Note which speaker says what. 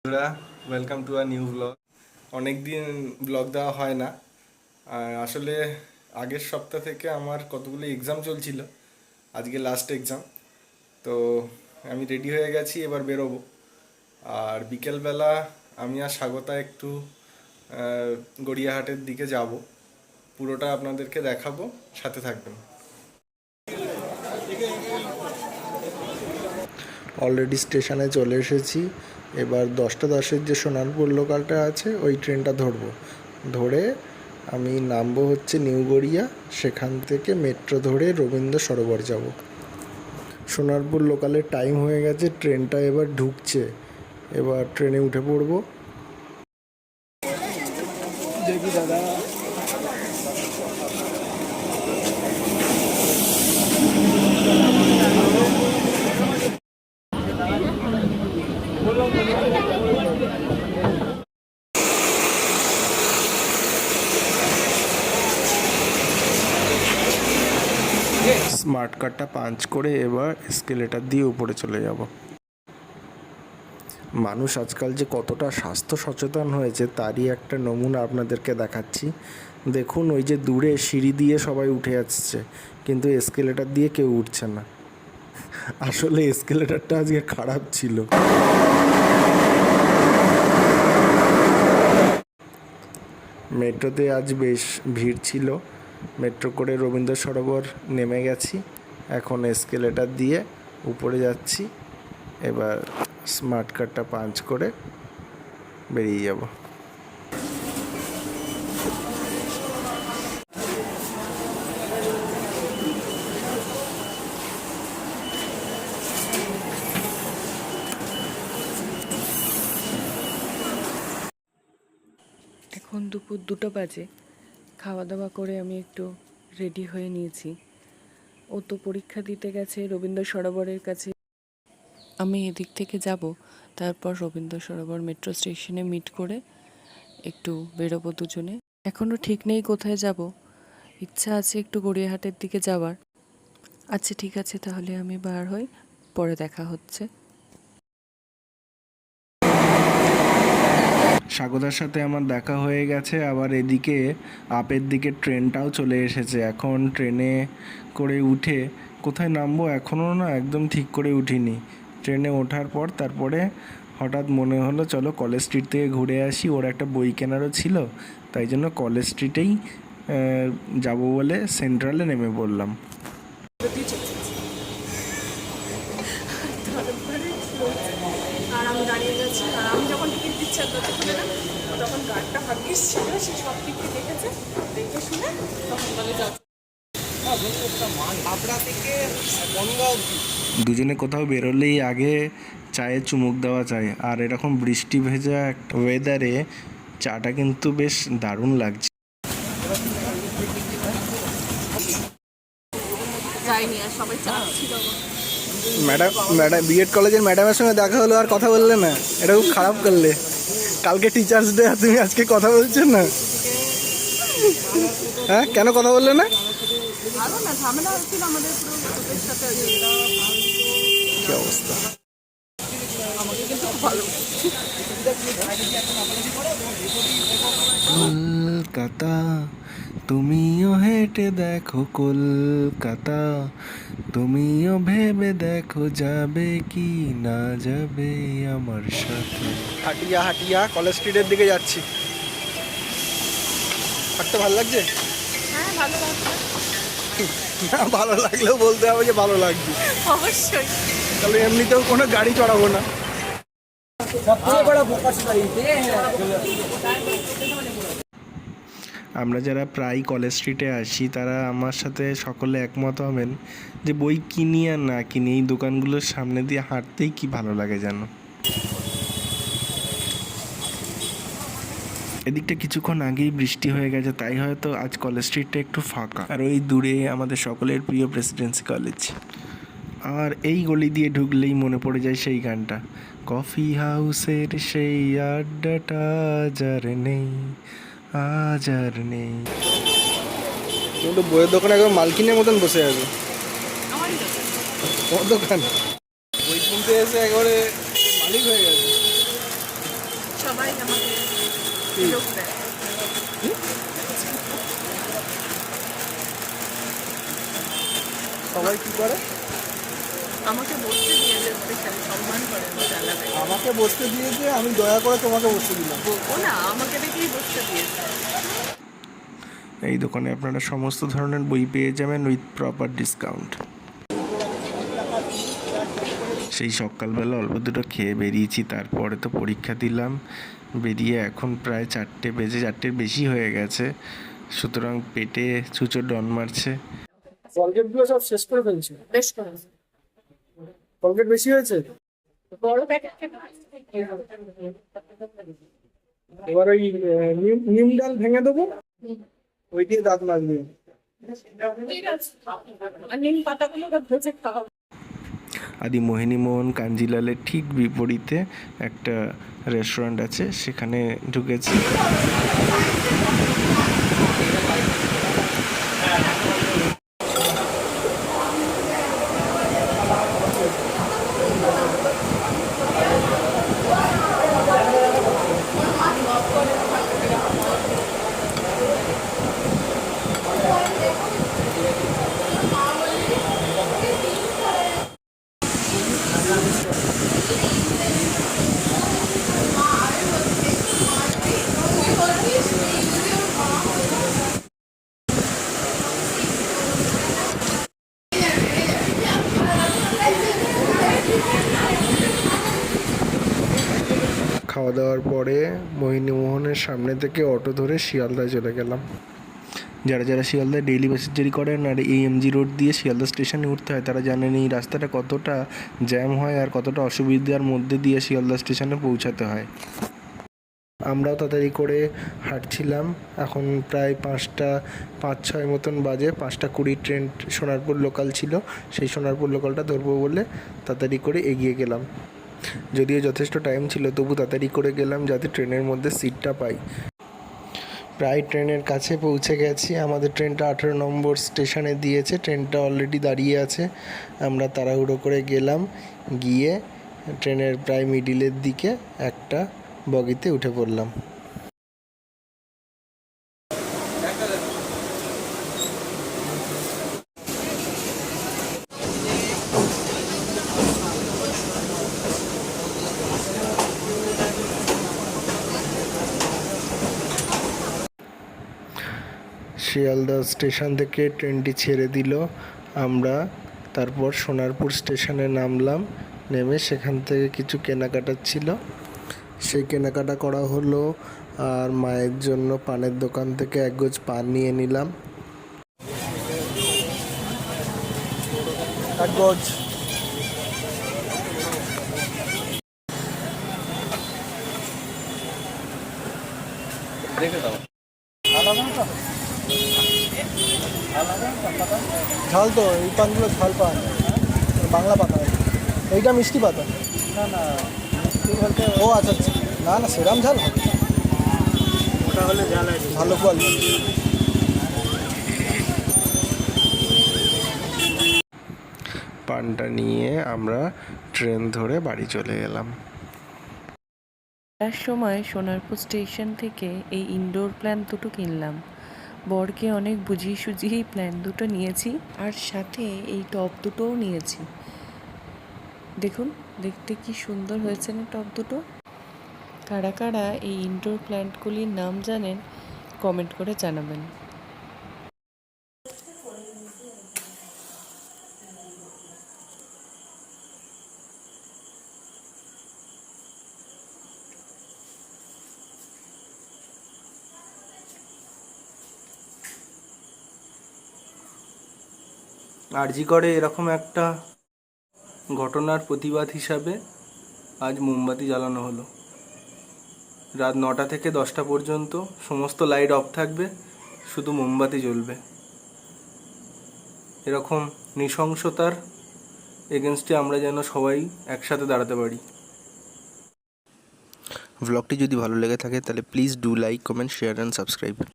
Speaker 1: বন্ধুরা, welcome to a new blog. অনেক দিন ব্লগ দেওয়া হয় না। আর আসলে আগের সপ্তাহ থেকে আমার কতগুলো এক্সাম চলছিল। আজকে লাস্ট এক্সাম। তো আমি রেডি হয়ে গেছি, এবার বেরোবো। আর বিকেলবেলা আমি আর স্বাগতা একটু গড়িয়াহাটের দিকে যাব। পুরোটা আপনাদেরকে দেখাবো, সাথে থাকবেন। অলরেডি স্টেশনে চলে এসেছি। এবার 10টা 10-এর যে সোনারপুর লোকালটা আছে ওই ট্রেনটা ধরবো। ধরে আমি নামবো হচ্ছে নিউ গড়িয়া, সেখান থেকে মেট্রো ধরে রবীন্দ্র সরোবর যাব। সোনারপুর লোকালের টাইম হয়ে গেছে, ট্রেনটা এবার ঢুকছে। এবার ট্রেনে উঠে পড়বো। দেখি দাদা, স্মার্ট কার্ডটা পাঞ্চ করে এবার এসকেলেটার দিয়ে উপরে চলে যাব। মানুষ আজকাল যে কতটা স্বাস্থ্য সচেতন হয়েছে তারই একটা নমুনা আপনাদেরকে দেখাচ্ছি। দেখুন, ওই যে দূরে সিঁড়ি দিয়ে সবাই উঠে আসছে, কিন্তু এসকেলেটার দিয়ে কেউ উঠছে না। আসলে এসকেলেটারটা আজকে খারাপ ছিল। মেট্রোতে আজ বেশ ভিড় ছিল। মেট্রো করে রবীন্দ্র সরোবর নেমে গেছি, এখন এসকেলেটার দিয়ে উপরে যাচ্ছি। এবার স্মার্ট কার্ডটা পাঞ্চ করে বেরিয়ে যাব।
Speaker 2: এখন দুপুর 2টা বাজে। খাওয়া দাওয়া করে আমি একটু রেডি হয়ে নিয়েছি। ও তো পরীক্ষা দিতে গেছে রবীন্দ্র সরোবরের কাছে। আমি এদিক থেকে যাব, তারপর রবীন্দ্র সরোবর মেট্রো স্টেশনে মিট করে একটু বেরোবো দুজনে। এখনও ঠিক নেই কোথায় যাব, ইচ্ছা আছে একটু গড়িয়াহাটের দিকে যাওয়ার। আচ্ছা ঠিক আছে, তাহলে আমি বার হই, পরে দেখা হচ্ছে।
Speaker 1: স্বাগতার সাথে আমার দেখা হয়ে গেছে, আবার এদিকে আপের দিকে ট্রেনটাও চলে এসেছে। এখন ট্রেনে করে উঠে কোথায় নামবো এখনও না একদম ঠিক করে উঠিনি। ট্রেনে ওঠার পর তারপরে হঠাৎ মনে হলো চলো কলেজ স্ট্রিট থেকে ঘুরে আসি, ওর একটা বই কেনারও ছিল, তাই জন্য কলেজ স্ট্রিটেই যাব বলে সেন্ট্রালে নেমে পড়লাম।
Speaker 3: আর আমি দাঁড়িয়ে গেছি, আর আমি যখন টিকিট দিচ্ছি আর দরজা খুলে না, তখন গার্ডটা ভাগ্যিস ছিল, সে সব টিকিট দেখেছে, দেখে শুনে তখন বলে যাচ্ছে।
Speaker 1: দুজনে কোথাও বেরোলেই আগে চায়ে চুমুক দেওয়া চাই, আর এরকম বৃষ্টি ভেজা একটা ওয়েদারে চাটা কিন্তু বেশ দারুণ লাগছে।
Speaker 3: যাইনি, আর সবাই চাচ্ছিল।
Speaker 4: ম্যাডাম বিএড কলেজের ম্যাডামের সঙ্গে দেখা হলো, আর কথা বললে না, এটা খুব খারাপ করলে। কালকে টিচার্স ডে, আর তুমি আজকে কথা বলছো না। হ্যাঁ, কেন কথা বললে না?
Speaker 3: আরো না ঝামেলা হচ্ছিল আমাদের পুরো গ্রুপের সাথে।
Speaker 4: কি অবস্থা!
Speaker 3: আমাকে কিন্তু খুব ভালো।
Speaker 1: কলকাতা, তুমিও হেঁটে দেখো কলকাতা, তুমিও ভেবে দেখো যাবে কি না যাবে আমার সাথে।
Speaker 4: হাটিয়া হাটিয়া কলেজ স্ট্রিটের দিকে যাচ্ছি। হাঁটতে ভালো লাগছে?
Speaker 3: হ্যাঁ, ভালো লাগছে।
Speaker 4: না, ভালো লাগলেও বলতে হবে যে ভালো লাগছে।
Speaker 3: অবশ্যই।
Speaker 4: তাহলে এমনিতেও কোনো গাড়ি চড়াবো না।
Speaker 1: আমরা যারা প্রায় কলেজ স্ট্রিটে আসি তারা আমার সাথে সকলে একমত হবেন যে বই কিনি আর না কিনি, এই দোকানগুলোর সামনে দিয়ে হাঁটতেই কি ভালো লাগে জানো। এদিকটা কিছুক্ষণ আগেই বৃষ্টি হয়ে গেছে, তাই হয়তো আজ কলেজ স্ট্রিটটা একটু ফাঁকা। আর ওই দূরে আমাদের সকলের প্রিয় প্রেসিডেন্সি কলেজ। আর এই গলি দিয়ে ঢুকলেই মনে পড়ে যায় সেই গানটা, কফি হাউসের সেই আড্ডাটা আজ আর নেই, আজ আর নেই।
Speaker 4: তুমি তো বইয়ের দোকানে একদম মালকিনের মতন বসে আছে।
Speaker 3: আমারই দোকান।
Speaker 4: তোমার দোকান বই কিনতে এসে একেবারে মালিক হয়ে গেছে।
Speaker 3: সুযোগ দেয়।
Speaker 4: সবাই কি করে?
Speaker 3: আমাকে বসতে দিয়েছে, স্পেশালি সম্মান করে আমার আলাদা।
Speaker 4: আমাকে বসতে দিয়েছে, আমি দয়া করে তোমাকে বসতে দিলাম।
Speaker 3: ও না, আমাকে দেখেই বসতে দিয়েছে।
Speaker 1: এই দোকানে আপনারা সমস্ত ধরনের বই পেয়ে যাবেন উইথ প্রপার ডিসকাউন্ট। সেই সকালবেলা অল্প দুটো খেয়ে বেরিয়েছি, তারপরে তো পরীক্ষা দিলাম। বেরিয়ে এখন প্রায় 4টে বেজে, 4টের বেশি হয়ে গেছে, সুতরাং পেটে ছুঁচো ডন মারছে।
Speaker 4: কলগেটগুলো সব শেষ করে ফেলছি।
Speaker 3: বেশ করে
Speaker 4: কলগেট বেশি হয়েছে।
Speaker 3: বড় প্যাকেট।
Speaker 4: এবার ওই নিম ডাল ভেঙে দেবো, ওই দিয়ে দাঁত লাগবে।
Speaker 3: ঠিক আছে, আর নিম পাতাগুলো ভেজে খাওয়া।
Speaker 1: আদি মোহিনী মোহন কাঞ্জিলালের ঠিক বিপরীতে একটা রেস্টুরেন্ট আছে, সেখানে ঢুকেছি। খাওয়া দাওয়ার পরে মোহিনীমোহনের সামনে থেকে অটো ধরে শিয়ালদায় চলে গেলাম। যারা যারা শিয়ালদায় ডেইলি প্যাসেঞ্জারি করেন আর এই এমজি রোড দিয়ে শিয়ালদা স্টেশনে উঠতে হয়, তারা জানেন এই রাস্তাটা কতটা জ্যাম হয় আর কতটা অসুবিধার মধ্যে দিয়ে শিয়ালদা স্টেশনে পৌঁছাতে হয়। আমরাও তাড়াতাড়ি করে হাঁটছিলাম। এখন প্রায় 5:06 মতন বাজে। 5:20 ট্রেন সোনারপুর লোকাল ছিল, সেই সোনারপুর লোকালটা ধরবো বলে তাড়াতাড়ি করে এগিয়ে গেলাম। যদিও যথেষ্ট টাইম ছিল, তবু তাড়াতাড়ি করে গেলাম যাতে ট্রেনের মধ্যে সিটটা পাই। প্রায় ট্রেনের কাছে পৌঁছে গেছি। আমাদের ট্রেনটা 18 নম্বর স্টেশনে দিয়েছে, ট্রেনটা অলরেডি দাঁড়িয়ে আছে। আমরা তাড়াহুড়ো করে গেলাম, গিয়ে ট্রেনের প্রায় মিডিলের দিকে একটা বগিতে উঠে পড়লাম। শিয়ালদা স্টেশন থেকে ট্রেনটি ছেড়ে দিল। আমরা তারপর সোনারপুর স্টেশনে নামলাম। নেমে সেখান থেকে কিছু কেনাকাটা ছিল, সেই কেনাকাটা করা হলো। আর মায়ের জন্য পানের দোকান থেকে এক গোছ পান নিয়ে নিলাম।
Speaker 4: এক গজ। ঝাল তো, এই পানগুলো ঝাল পান, বাংলা পাতা। এইটা মিষ্টি পাতা। না না, মিষ্টি বলতে ও আচ্ছা আচ্ছা, না না সেরাম ঝাল হবে, ওটা হলে ঝাল আছে, ভালো কোয়ালিটি।
Speaker 1: পানটা নিয়ে আমরা ট্রেন ধরে বাড়ি চলে গেলাম।
Speaker 2: তার সময় সোনারপুর স্টেশন থেকে এই ইনডোর প্ল্যান্ট দুটো কিনলাম। বরকে অনেক বুঝিয়ে সুঝিয়ে এই প্ল্যান্ট দুটো নিয়েছি, আর সাথে এই টব দুটোও নিয়েছি। দেখুন দেখতে কি সুন্দর হয়েছে না টব দুটো। কারা কারা এই ইনডোর প্ল্যান্টগুলির নাম জানেন কমেন্ট করে জানাবেন।
Speaker 1: আরজি করে এরকম একটা ঘটনার প্রতিবাদ হিসাবে আজ মোমবাতি জ্বালানো হলো। রাত 9টা থেকে 10টা পর্যন্ত সমস্ত লাইট অফ থাকবে, শুধু মোমবাতি জ্বলবে। এরকম নৃশংসতার এগেনস্টে আমরা যেন সবাই একসাথে দাঁড়াতে পারি। ব্লগটি যদি ভালো লেগে থাকে তাহলে please do like, comment, share and subscribe.